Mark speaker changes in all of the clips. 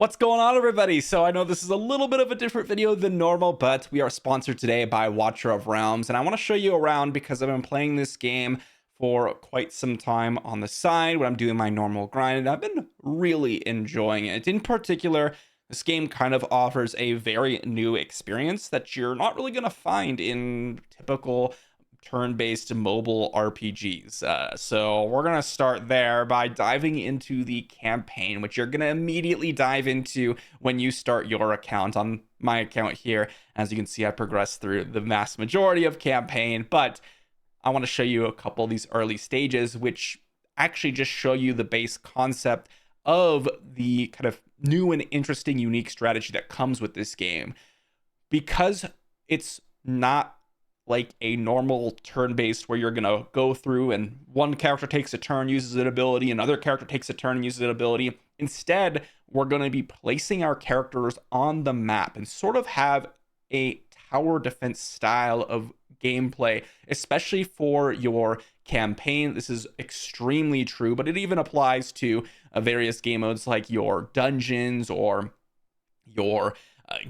Speaker 1: What's going on, everybody? So I know this is a little bit of a different video than normal, but we are sponsored today by Watcher of Realms, and I want to show you around because I've been playing this game for quite some time on the side when I'm doing my normal grind, and I've been really enjoying it. In particular, this game kind of offers a very new experience that you're not really going to find in typical turn-based mobile RPGs. So we're gonna start there by diving into the campaign, which you're gonna immediately dive into when you start your account. On my account here, as you can see, I progressed through the vast majority of campaign, but I want to show you a couple of these early stages, which actually just show you the base concept of the kind of new and interesting, unique strategy that comes with this game. Because it's not like a normal turn-based where you're gonna go through and one character takes a turn, uses an ability, another character takes a turn and uses an ability. Instead, we're gonna be placing our characters on the map and sort of have a tower defense style of gameplay, especially for your campaign. This is extremely true, but it even applies to various game modes like your dungeons or your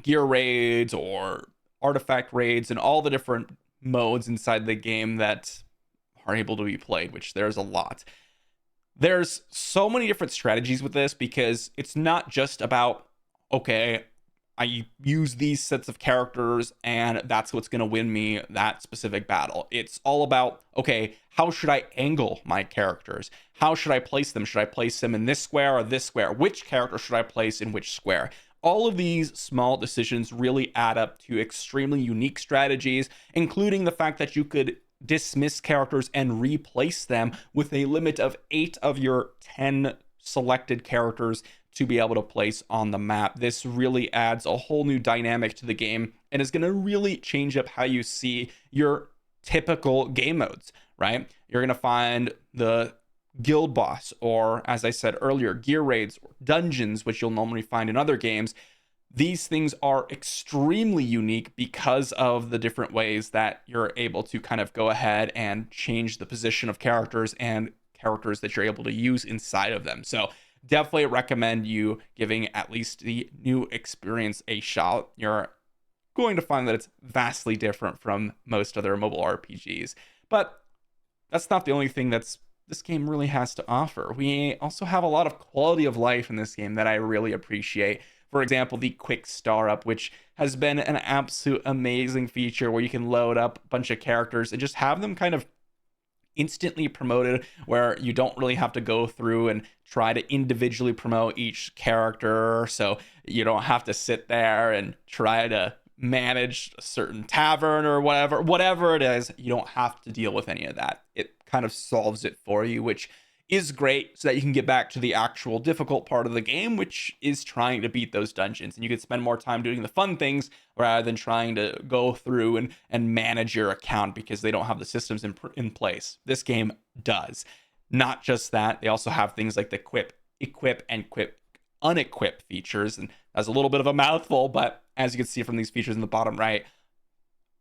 Speaker 1: gear raids or artifact raids and all the different modes inside the game that are able to be played, which there's a lot. There's so many different strategies with this because it's not just about, okay, I use these sets of characters and that's what's going to win me that specific battle. It's all about, okay, how should I angle my characters? How should I place them? Should I place them in this square or this square? Which character should I place in which square? All of these small decisions really add up to extremely unique strategies, including the fact that you could dismiss characters and replace them with a limit of 8 of your 10 selected characters to be able to place on the map. This really adds a whole new dynamic to the game and is going to really change up how you see your typical game modes, right? You're going to find the guild boss, or as I said earlier, gear raids or dungeons, which you'll normally find in other games. These things are extremely unique because of the different ways that you're able to kind of go ahead and change the position of characters and characters that you're able to use inside of them. So definitely recommend you giving at least the new experience a shot. You're going to find that it's vastly different from most other mobile RPGs, but that's not the only thing this game really has to offer. We also have a lot of quality of life in this game that I really appreciate. For example, the quick star up, which has been an absolute amazing feature where you can load up a bunch of characters and just have them kind of instantly promoted, where you don't really have to go through and try to individually promote each character. So you don't have to sit there and try to manage a certain tavern or whatever it is. You don't have to deal with any of that. It kind of solves it for you, which is great, so that you can get back to the actual difficult part of the game, which is trying to beat those dungeons. And you can spend more time doing the fun things rather than trying to go through and manage your account because they don't have the systems in place. This game does. Not just that, they also have things like the equip and unequip features, and that's a little bit of a mouthful, but as you can see from these features in the bottom right,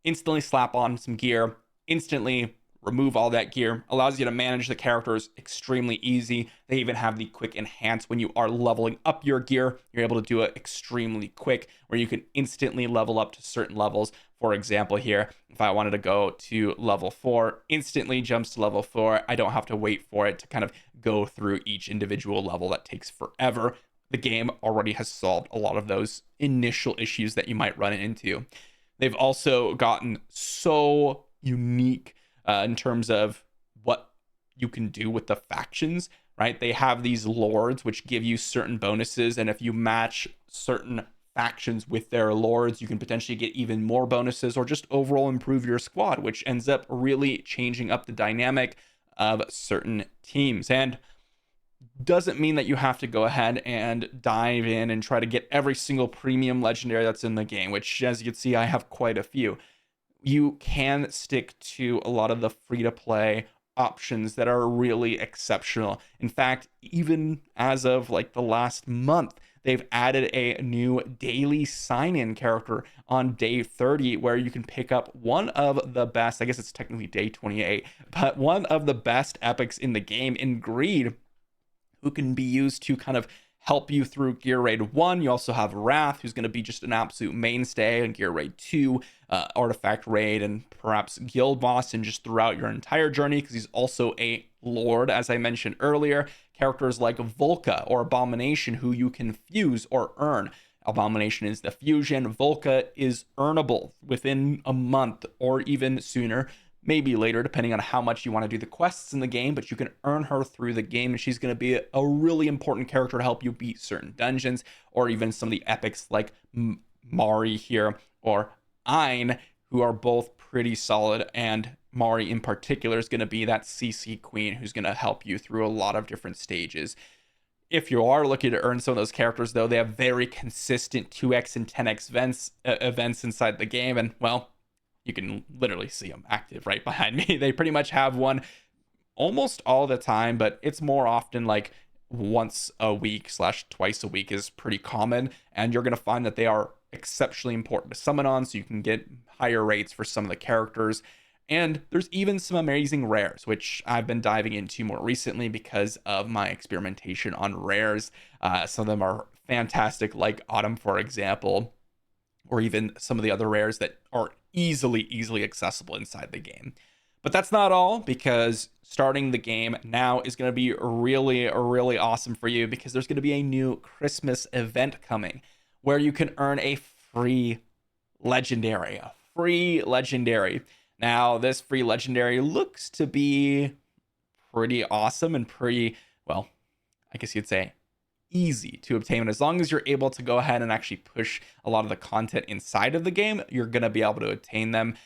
Speaker 1: instantly slap on some gear, instantly remove all that gear, allows you to manage the characters extremely easy. They even have the quick enhance. When you are leveling up your gear, you're able to do it extremely quick, where you can instantly level up to certain levels. For example, here, if I wanted to go to level 4, instantly jumps to level 4. I don't have to wait for it to kind of go through each individual level. That takes forever. The game already has solved a lot of those initial issues that you might run into. They've also gotten so unique in terms of what you can do with the factions, right? They have these lords which give you certain bonuses, and if you match certain factions with their lords, you can potentially get even more bonuses or just overall improve your squad, which ends up really changing up the dynamic of certain teams. And doesn't mean that you have to go ahead and dive in and try to get every single premium legendary that's in the game, which, as you can see, I have quite a few. You can stick to a lot of the free-to-play options that are really exceptional. In fact, even as of like the last month, they've added a new daily sign-in character on day 30, where you can pick up one of the best, I guess it's technically day 28, but one of the best epics in the game in Greed, who can be used to kind of help you through Gear Raid 1. You also have Wrath, who's going to be just an absolute mainstay in Gear Raid 2, Artifact Raid, and perhaps Guild Boss, and just throughout your entire journey, because he's also a Lord, as I mentioned earlier. Characters like Volca or Abomination, who you can fuse or earn. Abomination is the fusion. Volca is earnable within a month or even sooner, maybe later, depending on how much you want to do the quests in the game, but you can earn her through the game, and she's going to be a really important character to help you beat certain dungeons, or even some of the epics like Mari here or Ein, who are both pretty solid, and Mari in particular is going to be that CC queen who's going to help you through a lot of different stages. If you are looking to earn some of those characters, though, they have very consistent 2x and 10x events inside the game, and, well, you can literally see them active right behind me. They pretty much have one almost all the time, but it's more often like once a week / twice a week is pretty common, and you're going to find that they are exceptionally important to summon on, so you can get higher rates for some of the characters. And there's even some amazing rares, which I've been diving into more recently because of my experimentation on rares. Some of them are fantastic, like Autumn, for example, or even some of the other rares that are easily accessible inside the game. But that's not all, because starting the game now is going to be really awesome for you, because there's going to be a new Christmas event coming where you can earn a free legendary. Now, this free legendary looks to be pretty awesome and pretty, well, I guess you'd say easy to obtain. And as long as you're able to go ahead and actually push a lot of the content inside of the game, you're going to be able to obtain them.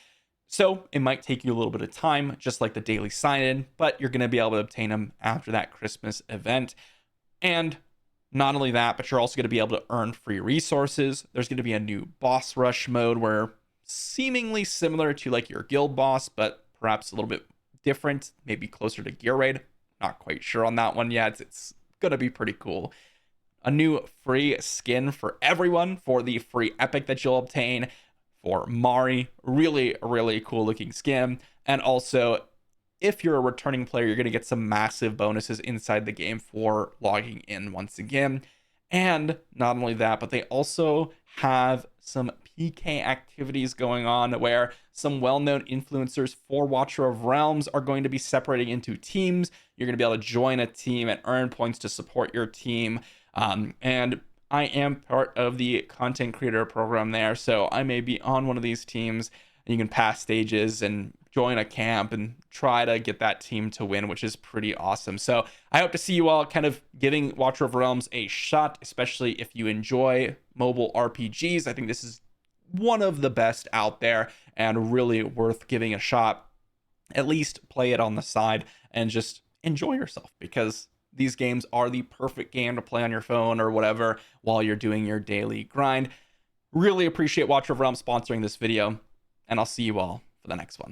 Speaker 1: So it might take you a little bit of time, just like the daily sign-in, but you're going to be able to obtain them after that Christmas event. And not only that, but you're also going to be able to earn free resources. There's going to be a new boss rush mode where, seemingly similar to like your guild boss, but perhaps a little bit different, maybe closer to Gear Raid. Not quite sure on that one yet. It's going to be pretty cool. A new free skin for everyone for the free epic that you'll obtain for Mari. Really cool looking skin. And also, if you're a returning player, you're going to get some massive bonuses inside the game for logging in once again. And not only that, but they also have some PK activities going on where some well-known influencers for Watcher of Realms are going to be separating into teams. You're going to be able to join a team and earn points to support your team. And I am part of the content creator program there, so I may be on one of these teams, and you can pass stages and join a camp and try to get that team to win, which is pretty awesome. So I hope to see you all kind of giving Watcher of Realms a shot, especially if you enjoy mobile RPGs. I think this is one of the best out there and really worth giving a shot. At least play it on the side and just enjoy yourself, because these games are the perfect game to play on your phone or whatever while you're doing your daily grind. Really appreciate Watcher of Realms sponsoring this video, and I'll see you all for the next one.